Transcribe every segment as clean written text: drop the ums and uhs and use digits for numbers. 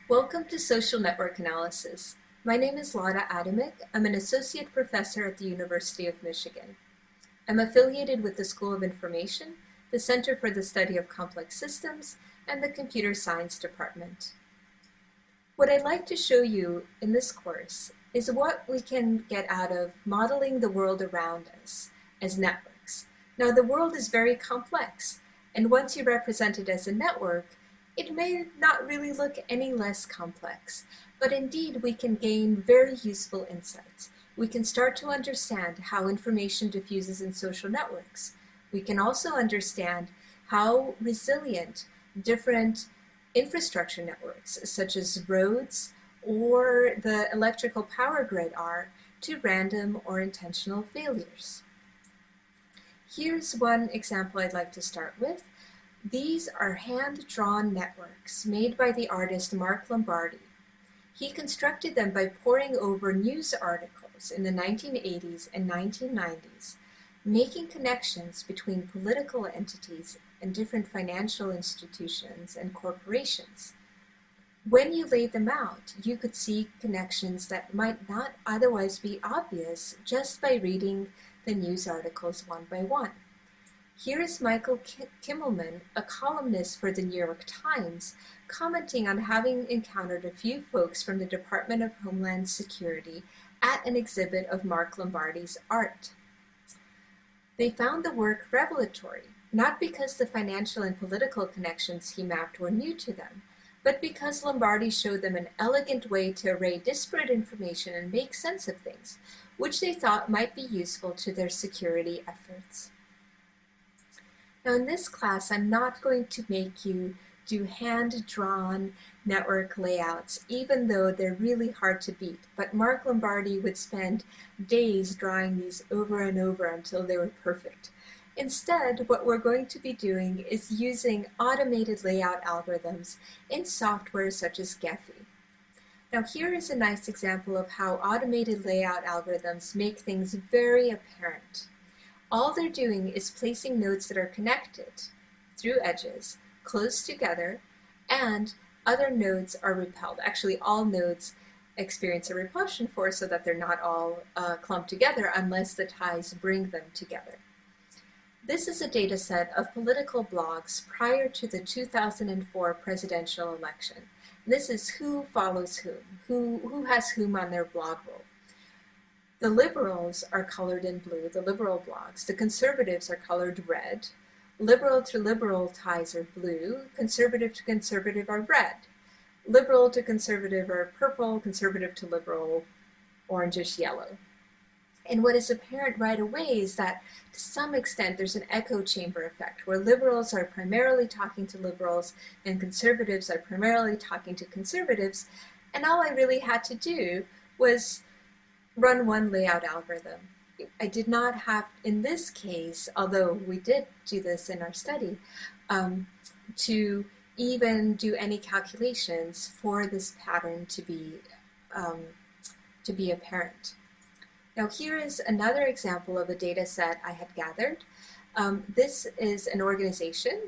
Welcome to Social Network Analysis. My name is Laura Adamick. I'm an associate professor at the University of Michigan. I'm affiliated with the School of Information, the Center for the Study of Complex Systems, and the Computer Science Department. What I'd like to show you in this course is what we can get out of modeling the world around us as networks. Now, the world is very complex, and once you represent it as a network, it may not really look any less complex, but indeed we can gain very useful insights. We can start to understand how information diffuses in social networks. We can also understand how resilient different infrastructure networks, such as roads or the electrical power grid, are to random or intentional failures. Here's one example I'd like to start with. These are hand-drawn networks made by the artist Mark Lombardi. He constructed them by poring over news articles in the 1980s and 1990s, making connections between political entities and different financial institutions and corporations. When you laid them out, you could see connections that might not otherwise be obvious just by reading the news articles one by one. Here is Michael Kimmelman, a columnist for the New York Times, commenting on having encountered a few folks from the Department of Homeland Security at an exhibit of Mark Lombardi's art. They found the work revelatory, not because the financial and political connections he mapped were new to them, but because Lombardi showed them an elegant way to array disparate information and make sense of things, which they thought might be useful to their security efforts. Now in this class, I'm not going to make you do hand-drawn network layouts, even though they're really hard to beat. But Mark Lombardi would spend days drawing these over and over until they were perfect. Instead, what we're going to be doing is using automated layout algorithms in software such as Gephi. Now here is a nice example of how automated layout algorithms make things very apparent. All they're doing is placing nodes that are connected through edges, close together, and other nodes are repelled. Actually, all nodes experience a repulsion force so that they're not all clumped together unless the ties bring them together. This is a data set of political blogs prior to the 2004 presidential election. This is who follows whom, who has whom on their blog roll. The liberals are colored in blue, the liberal blogs. The conservatives are colored red. Liberal to liberal ties are blue. Conservative to conservative are red. Liberal to conservative are purple. Conservative to liberal, orangish yellow. And what is apparent right away is that to some extent there's an echo chamber effect where liberals are primarily talking to liberals and conservatives are primarily talking to conservatives. And all I really had to do was run one layout algorithm. I did not have, in this case, although we did do this in our study, to even do any calculations for this pattern to be apparent. Now here is another example of a data set I had gathered. This is an organization,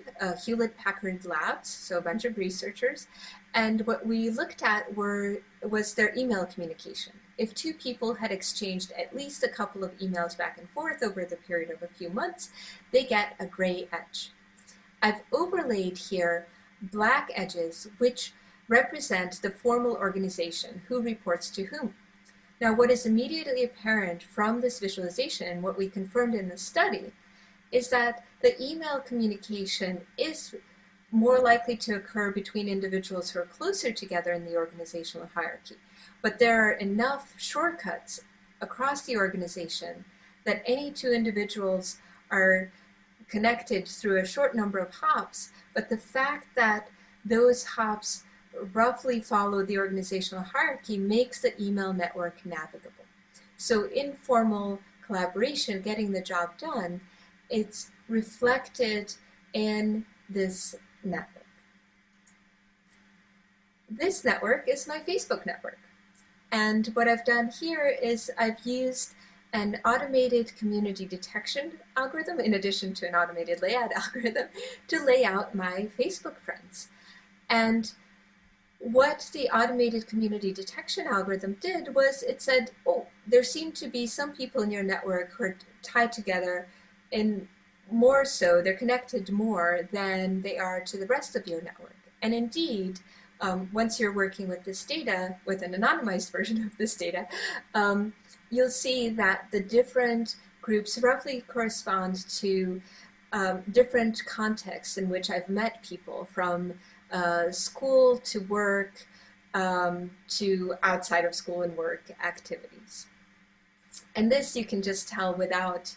Hewlett-Packard Labs, so a bunch of researchers, and what we looked at was their email communication. If two people had exchanged at least a couple of emails back and forth over the period of a few months, they get a gray edge. I've overlaid here black edges which represent the formal organization, who reports to whom. Now what is immediately apparent from this visualization and what we confirmed in the study is that the email communication is more likely to occur between individuals who are closer together in the organizational hierarchy. But there are enough shortcuts across the organization that any two individuals are connected through a short number of hops, but the fact that those hops roughly follow the organizational hierarchy makes the email network navigable. So informal collaboration, getting the job done, it's reflected in this network. This network is my Facebook network. And what I've done here is I've used an automated community detection algorithm in addition to an automated layout algorithm to lay out my Facebook friends. And What the automated community detection algorithm did was it said, oh, there seem to be some people in your network who are tied together, and more so, they're connected more than they are to the rest of your network. And indeed, once you're working with this data, with an anonymized version of this data, you'll see that the different groups roughly correspond to different contexts in which I've met people, from school to work to outside of school and work activities. And this you can just tell without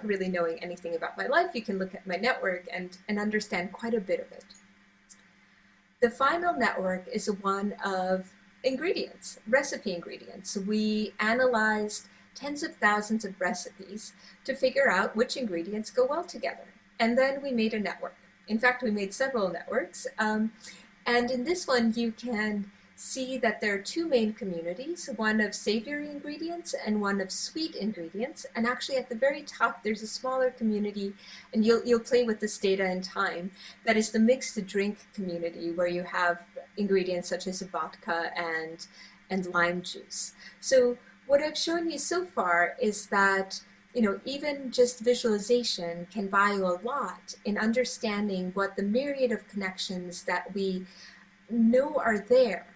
really knowing anything about my life. You can look at my network and understand quite a bit of it. The final network is one of ingredients, recipe ingredients. We analyzed tens of thousands of recipes to figure out which ingredients go well together. And then we made a network. In fact, we made several networks. And in this one, you can see that there are two main communities, one of savory ingredients and one of sweet ingredients. And actually at the very top, there's a smaller community, and you'll play with this data in time, that is the mixed drink community, where you have ingredients such as vodka and lime juice. So what I've shown you so far is that even just visualization can buy you a lot in understanding what the myriad of connections that we know are there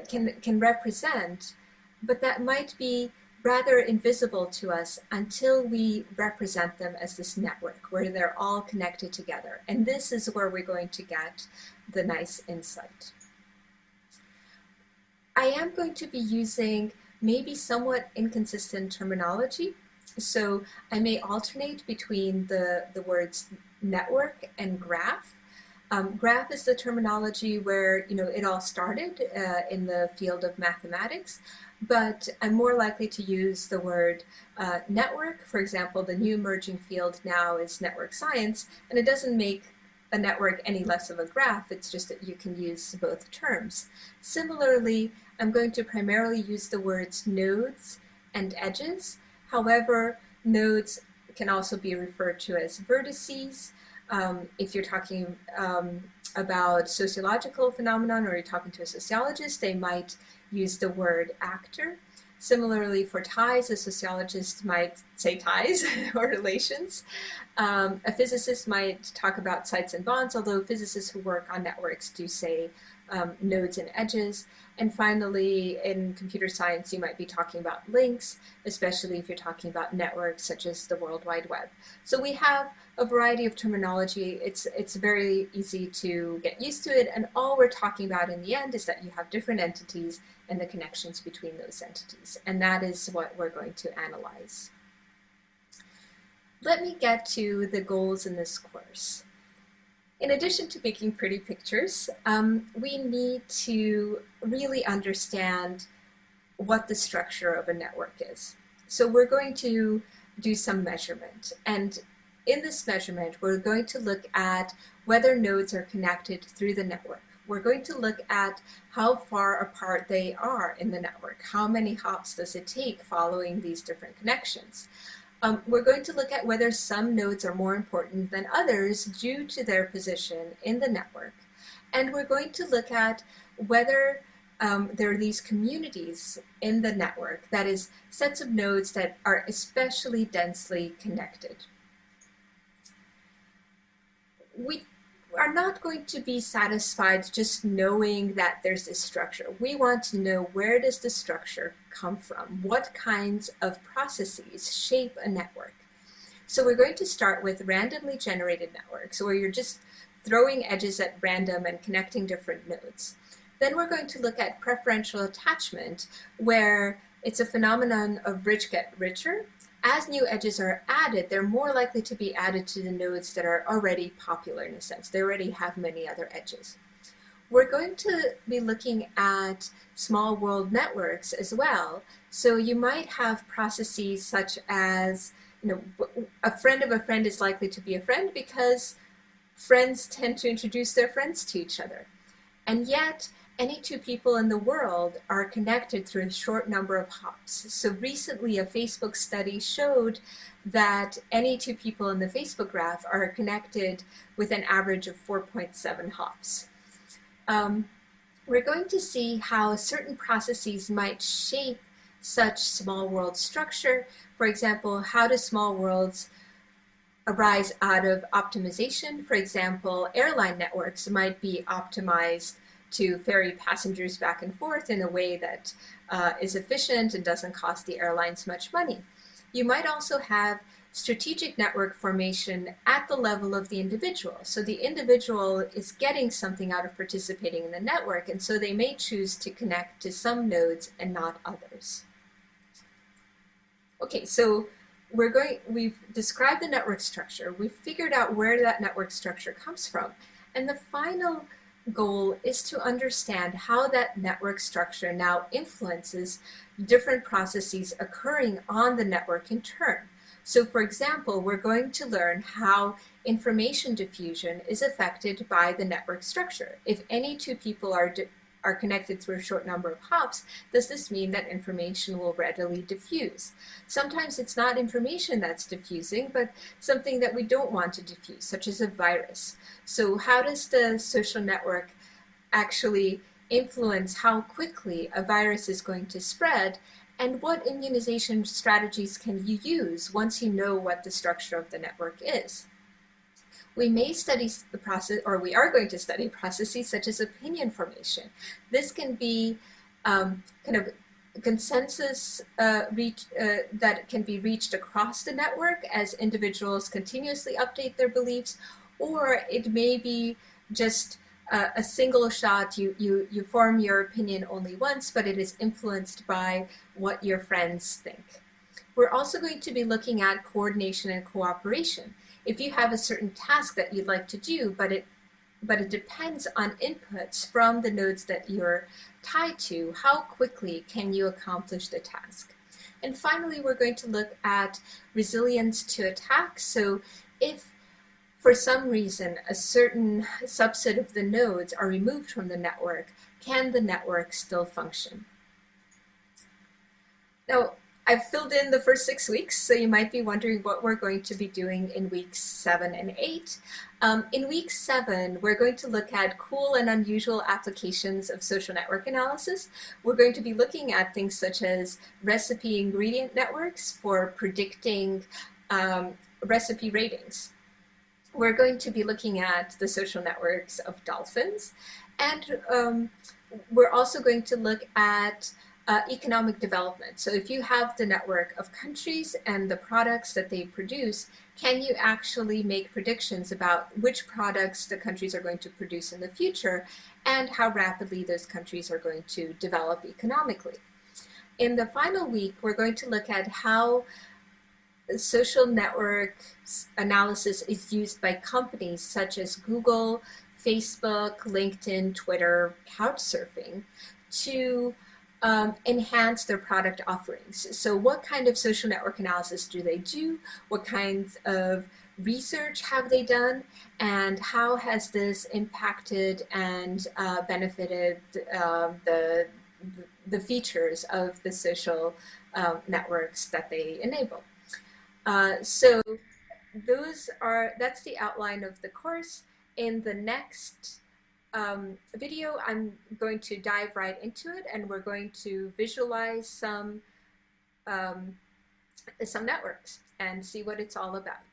can represent, but that might be rather invisible to us until we represent them as this network where they're all connected together. And this is where we're going to get the nice insight. I am going to be using maybe somewhat inconsistent terminology. So I may alternate between the words network and graph. Graph is the terminology where it all started in the field of mathematics, but I'm more likely to use the word network. For example, the new emerging field now is network science, and it doesn't make a network any less of a graph. It's just that you can use both terms. Similarly, I'm going to primarily use the words nodes and edges. However, nodes can also be referred to as vertices. If you're talking about sociological phenomenon, or you're talking to a sociologist, they might use the word actor. Similarly, for ties, a sociologist might say ties or relations. A physicist might talk about sites and bonds, although physicists who work on networks do say nodes and edges. And finally, in computer science, you might be talking about links, especially if you're talking about networks such as the World Wide Web. So we have a variety of terminology. It's very easy to get used to it, and all we're talking about in the end is that you have different entities and the connections between those entities, and that is what we're going to analyze. Let me get to the goals in this course. In addition to making pretty pictures, we need to really understand what the structure of a network is. So we're going to do some measurement, and in this measurement, we're going to look at whether nodes are connected through the network. We're going to look at how far apart they are in the network. How many hops does it take following these different connections? We're going to look at whether some nodes are more important than others due to their position in the network. And we're going to look at whether there are these communities in the network, that is, sets of nodes that are especially densely connected. We are not going to be satisfied just knowing that there's this structure. We want to know, where does the structure come from? What kinds of processes shape a network? So we're going to start with randomly generated networks, where you're just throwing edges at random and connecting different nodes. Then we're going to look at preferential attachment, where it's a phenomenon of rich get richer. As new edges are added, they're more likely to be added to the nodes that are already popular, in a sense. They already have many other edges. We're going to be looking at small world networks as well. So you might have processes such as, a friend of a friend is likely to be a friend because friends tend to introduce their friends to each other. And yet, any two people in the world are connected through a short number of hops. So recently, a Facebook study showed that any two people in the Facebook graph are connected with an average of 4.7 hops. um, we're going to see how certain processes might shape such small world structure. For example, how do small worlds arise out of optimization? For example, airline networks might be optimized to ferry passengers back and forth in a way that is efficient and doesn't cost the airlines much money. You might also have strategic network formation at the level of the individual. So the individual is getting something out of participating in the network, and so they may choose to connect to some nodes and not others. Okay, so we've described the network structure. We've figured out where that network structure comes from. And the final goal is to understand how that network structure now influences different processes occurring on the network in turn. So for example, we're going to learn how information diffusion is affected by the network structure. If any two people are connected through a short number of hops, does this mean that information will readily diffuse? Sometimes it's not information that's diffusing, but something that we don't want to diffuse, such as a virus. So how does the social network actually influence how quickly a virus is going to spread? And what immunization strategies can you use once you know what the structure of the network is? We may study the process, or we are going to study processes such as opinion formation. This can be kind of consensus that can be reached across the network as individuals continuously update their beliefs, or it may be just a single shot. You form your opinion only once, but it is influenced by what your friends think. We're also going to be looking at coordination and cooperation. If you have a certain task that you'd like to do, but it depends on inputs from the nodes that you're tied to, how quickly can you accomplish the task? And finally, we're going to look at resilience to attacks. So if for some reason a certain subset of the nodes are removed from the network, can the network still function? Now, I've filled in the first 6 weeks, so you might be wondering what we're going to be doing in weeks 7 and 8. In week 7, we're going to look at cool and unusual applications of social network analysis. We're going to be looking at things such as recipe ingredient networks for predicting recipe ratings. We're going to be looking at the social networks of dolphins, and we're also going to look at economic development. So if you have the network of countries and the products that they produce, can you actually make predictions about which products the countries are going to produce in the future and how rapidly those countries are going to develop economically? In the final week, we're going to look at how social network analysis is used by companies such as Google, Facebook, LinkedIn, Twitter, Couchsurfing to enhance their product offerings. So what kind of social network analysis do they do? What kinds of research have they done? And how has this impacted and benefited the features of the social networks that they enable? So that's the outline of the course. In the next video, I'm going to dive right into it, and we're going to visualize some networks and see what it's all about.